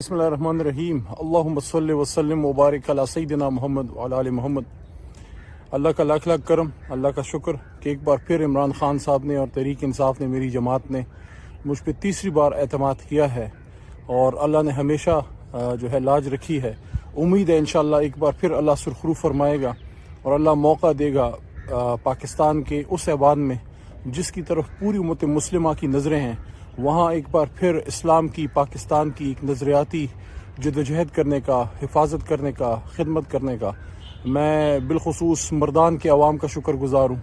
بسم اللہ الرحمن الرحیم اللہم صلی وسلم وبارک علی سیدنا محمد وعلی آل محمد۔ اللہ کا لاکھ لاکھ کرم، اللہ کا شکر کہ ایک بار پھر عمران خان صاحب نے اور تحریک انصاف نے، میری جماعت نے مجھ پہ تیسری بار اعتماد کیا ہے اور اللہ نے ہمیشہ جو ہے لاج رکھی ہے۔ امید ہے انشاءاللہ ایک بار پھر اللہ سرخرو فرمائے گا اور اللہ موقع دے گا پاکستان کے اس ایوان میں جس کی طرف پوری امت مسلمہ کی نظریں ہیں، وہاں ایک بار پھر اسلام کی، پاکستان کی ایک نظریاتی جدوجہد کرنے کا، حفاظت کرنے کا، خدمت کرنے کا میں بالخصوص مردان کے عوام کا شکر گزار ہوں،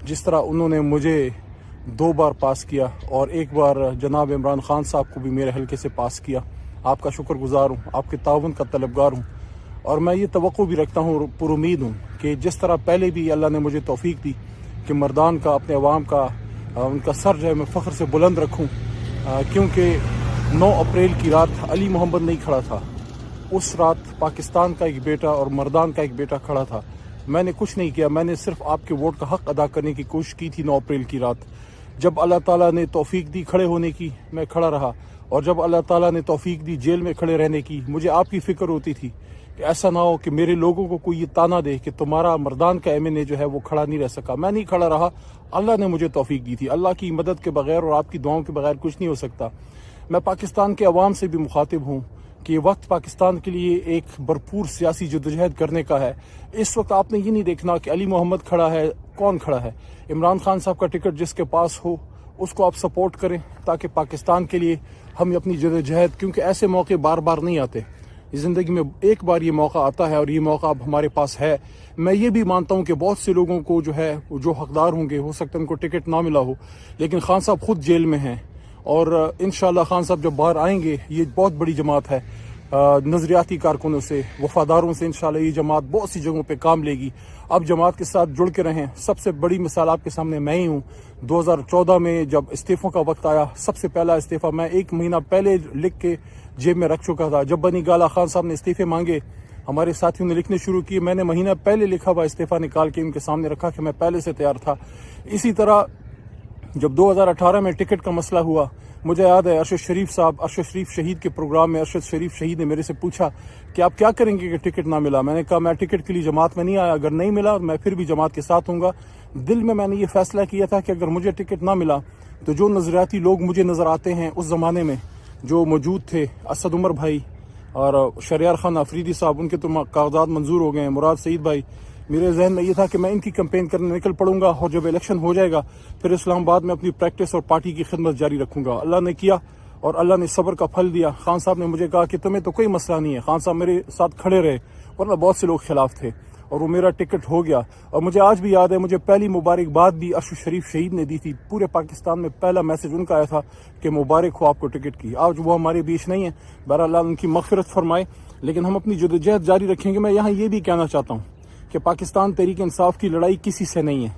جس طرح انہوں نے مجھے 2 بار پاس کیا اور ایک بار جناب عمران خان صاحب کو بھی میرے حلقے سے پاس کیا۔ آپ کا شکر گزار ہوں، آپ کے تعاون کا طلبگار ہوں، اور میں یہ توقع بھی رکھتا ہوں، پر امید ہوں کہ جس طرح پہلے بھی اللہ نے مجھے توفیق دی کہ مردان کا، اپنے عوام کا، ان کا سر جو ہے میں فخر سے بلند رکھوں، کیونکہ 9 اپریل کی رات علی محمد نہیں کھڑا تھا، اس رات پاکستان کا ایک بیٹا اور مردان کا ایک بیٹا کھڑا تھا۔ میں نے کچھ نہیں کیا، میں نے صرف آپ کے ووٹ کا حق ادا کرنے کی کوشش کی تھی۔ 9 اپریل کی رات جب اللہ تعالیٰ نے توفیق دی کھڑے ہونے کی، میں کھڑا رہا، اور جب اللہ تعالیٰ نے توفیق دی جیل میں کھڑے رہنے کی، مجھے آپ کی فکر ہوتی تھی کہ ایسا نہ ہو کہ میرے لوگوں کو کوئی یہ تانا دے کہ تمہارا مردان کا ایم این اے جو ہے وہ کھڑا نہیں رہ سکا۔ میں نہیں کھڑا رہا، اللہ نے مجھے توفیق دی تھی۔ اللہ کی مدد کے بغیر اور آپ کی دعاؤں کے بغیر کچھ نہیں ہو سکتا۔ میں پاکستان کے عوام سے بھی مخاطب ہوں کہ یہ وقت پاکستان کے لیے ایک بھرپور سیاسی جدوجہد کرنے کا ہے۔ اس وقت آپ نے یہ نہیں دیکھنا کہ علی محمد کھڑا ہے، کون کھڑا ہے۔ عمران خان صاحب کا ٹکٹ جس کے پاس ہو اس کو آپ سپورٹ کریں، تاکہ پاکستان کے لیے ہم اپنی جدوجہد، کیونکہ ایسے موقع بار بار نہیں آتے، زندگی میں ایک بار یہ موقع آتا ہے اور یہ موقع اب ہمارے پاس ہے۔ میں یہ بھی مانتا ہوں کہ بہت سے لوگوں کو جو ہے جو حقدار ہوں گے، ہو سکتا ہے ان کو ٹکٹ نہ ملا ہو، لیکن خان صاحب خود جیل میں ہیں، اور انشاءاللہ خان صاحب جب باہر آئیں گے، یہ بہت بڑی جماعت ہے، نظریاتی کارکنوں سے، وفاداروں سے انشاءاللہ یہ جماعت بہت سی جگہوں پہ کام لے گی۔ اب جماعت کے ساتھ جڑ کے رہیں۔ سب سے بڑی مثال آپ کے سامنے میں ہی ہوں۔ 2014 میں جب استعفوں کا وقت آیا، سب سے پہلا استعفیٰ میں 1 مہینہ پہلے لکھ کے جیب میں رکھ چکا تھا۔ جب بنی گالہ خان صاحب نے استعفے مانگے، ہمارے ساتھیوں نے لکھنے شروع کیے، میں نے مہینہ پہلے لکھا ہوا استعفیٰ نکال کے ان کے سامنے رکھا کہ میں پہلے سے تیار تھا۔ اسی طرح جب 2018 میں ٹکٹ کا مسئلہ ہوا، مجھے یاد ہے ارشد شریف صاحب، ارشد شریف شہید کے پروگرام میں ارشد شریف شہید نے میرے سے پوچھا کہ آپ کیا کریں گے کہ ٹکٹ نہ ملا۔ میں نے کہا میں ٹکٹ کے لیے جماعت میں نہیں آیا، اگر نہیں ملا میں پھر بھی جماعت کے ساتھ ہوں گا۔ دل میں نے یہ فیصلہ کیا تھا کہ اگر مجھے ٹکٹ نہ ملا تو جو نظریاتی لوگ مجھے نظر آتے ہیں اس زمانے میں جو موجود تھے، اسد عمر بھائی اور شریار خان افریدی صاحب، ان کے تو کاغذات منظور ہو گئے ہیں، مراد سعید بھائی، میرے ذہن میں یہ تھا کہ میں ان کی کمپین کرنے نکل پڑوں گا، اور جب الیکشن ہو جائے گا پھر اسلام آباد میں اپنی پریکٹس اور پارٹی کی خدمت جاری رکھوں گا۔ اللہ نے کیا اور اللہ نے صبر کا پھل دیا۔ خان صاحب نے مجھے کہا کہ تمہیں تو کوئی مسئلہ نہیں ہے۔ خان صاحب میرے ساتھ کھڑے رہے، ورنہ بہت سے لوگ خلاف تھے، اور وہ میرا ٹکٹ ہو گیا۔ اور مجھے آج بھی یاد ہے، مجھے پہلی مبارکباد بھی ارشد شریف شہید نے دی تھی۔ پورے پاکستان میں پہلا میسج ان کا آیا تھا کہ مبارک ہو آپ کو ٹکٹ کی۔ آج وہ ہمارے بیچ نہیں ہے، بہرحال اللہ ان کی مغفرت فرمائے، لیکن ہم اپنی جدوجہد جاری رکھیں گے۔ میں یہاں یہ بھی کہنا چاہتا ہوں کہ پاکستان تحریک انصاف کی لڑائی کسی سے نہیں ہے،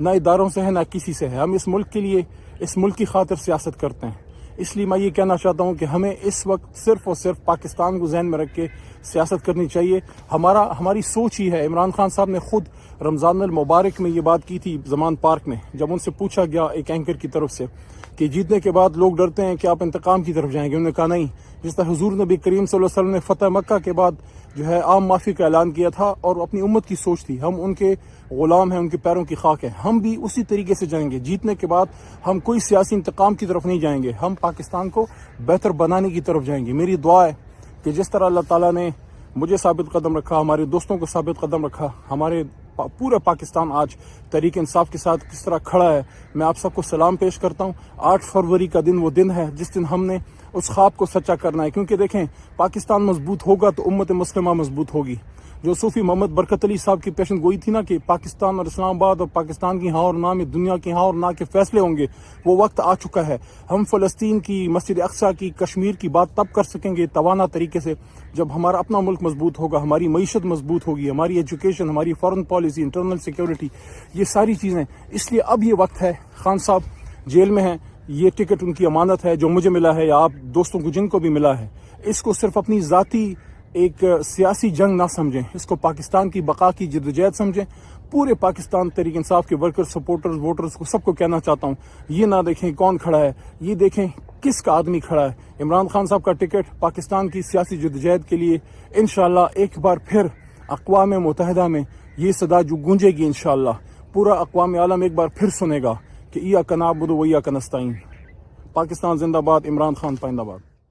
نہ اداروں سے ہے، نہ کسی سے ہے۔ ہم اس ملک کے لیے، اس ملک کی خاطر سیاست کرتے ہیں۔ اس لیے میں یہ کہنا چاہتا ہوں کہ ہمیں اس وقت صرف اور صرف پاکستان کو ذہن میں رکھ کے سیاست کرنی چاہیے۔ ہماری سوچ ہی ہے۔ عمران خان صاحب نے خود رمضان المبارک میں یہ بات کی تھی زمان پارک میں، جب ان سے پوچھا گیا ایک اینکر کی طرف سے کہ جیتنے کے بعد لوگ ڈرتے ہیں کہ آپ انتقام کی طرف جائیں گے، انہوں نے کہا نہیں۔ جس طرح حضور نبی کریم صلی اللہ علیہ وسلم نے فتح مکہ کے بعد جو ہے عام معافی کا اعلان کیا تھا، اور اپنی امت کی سوچ تھی، ہم ان کے غلام ہیں، ان کے پیروں کی خاک ہیں، ہم بھی اسی طریقے سے جائیں گے۔ جیتنے کے بعد ہم کوئی سیاسی انتقام کی طرف نہیں جائیں گے، ہم پاکستان کو بہتر بنانے کی طرف جائیں گے۔ میری دعا ہے کہ جس طرح اللہ تعالیٰ نے مجھے ثابت قدم رکھا، ہمارے دوستوں کو ثابت قدم رکھا، ہمارے پورا پاکستان آج تحریک انصاف کے ساتھ کس طرح کھڑا ہے، میں آپ سب کو سلام پیش کرتا ہوں۔ 8 فروری کا دن وہ دن ہے جس دن ہم نے اس خواب کو سچا کرنا ہے، کیونکہ دیکھیں پاکستان مضبوط ہوگا تو امت مسلمہ مضبوط ہوگی۔ جو صوفی محمد برکت علی صاحب کی پیشن گوئی تھی نا کہ پاکستان اور اسلام آباد اور پاکستان کی ہاں اور نہ میں دنیا کی ہاں اور نہ کے فیصلے ہوں گے، وہ وقت آ چکا ہے۔ ہم فلسطین کی، مسجد اقصیٰ کی، کشمیر کی بات تب کر سکیں گے توانا طریقے سے جب ہمارا اپنا ملک مضبوط ہوگا، ہماری معیشت مضبوط ہوگی، ہماری ایجوکیشن، ہماری فارن پالیسی، انٹرنل سیکیورٹی، یہ ساری چیزیں۔ اس لیے اب یہ وقت ہے۔ خان صاحب جیل میں ہیں، یہ ٹکٹ ان کی امانت ہے جو مجھے ملا ہے یا آپ دوستوں کو جن کو بھی ملا ہے۔ اس کو صرف اپنی ذاتی ایک سیاسی جنگ نہ سمجھیں، اس کو پاکستان کی بقا کی جدوجہد سمجھیں۔ پورے پاکستان تحریک انصاف کے ورکر، سپورٹرز، ووٹرز کو سب کو کہنا چاہتا ہوں، یہ نہ دیکھیں کون کھڑا ہے، یہ دیکھیں کس کا آدمی کھڑا ہے۔ عمران خان صاحب کا ٹکٹ پاکستان کی سیاسی جدوجہد کے لیے انشاءاللہ ایک بار پھر اقوام متحدہ میں یہ صدا جو گونجے گی، انشاءاللہ پورا اقوام عالم ایک بار پھر سنے گا کہ ایاک نعبد و ایاک نستعین۔ پاکستان زندہ باد، عمران خان پائندہ باد۔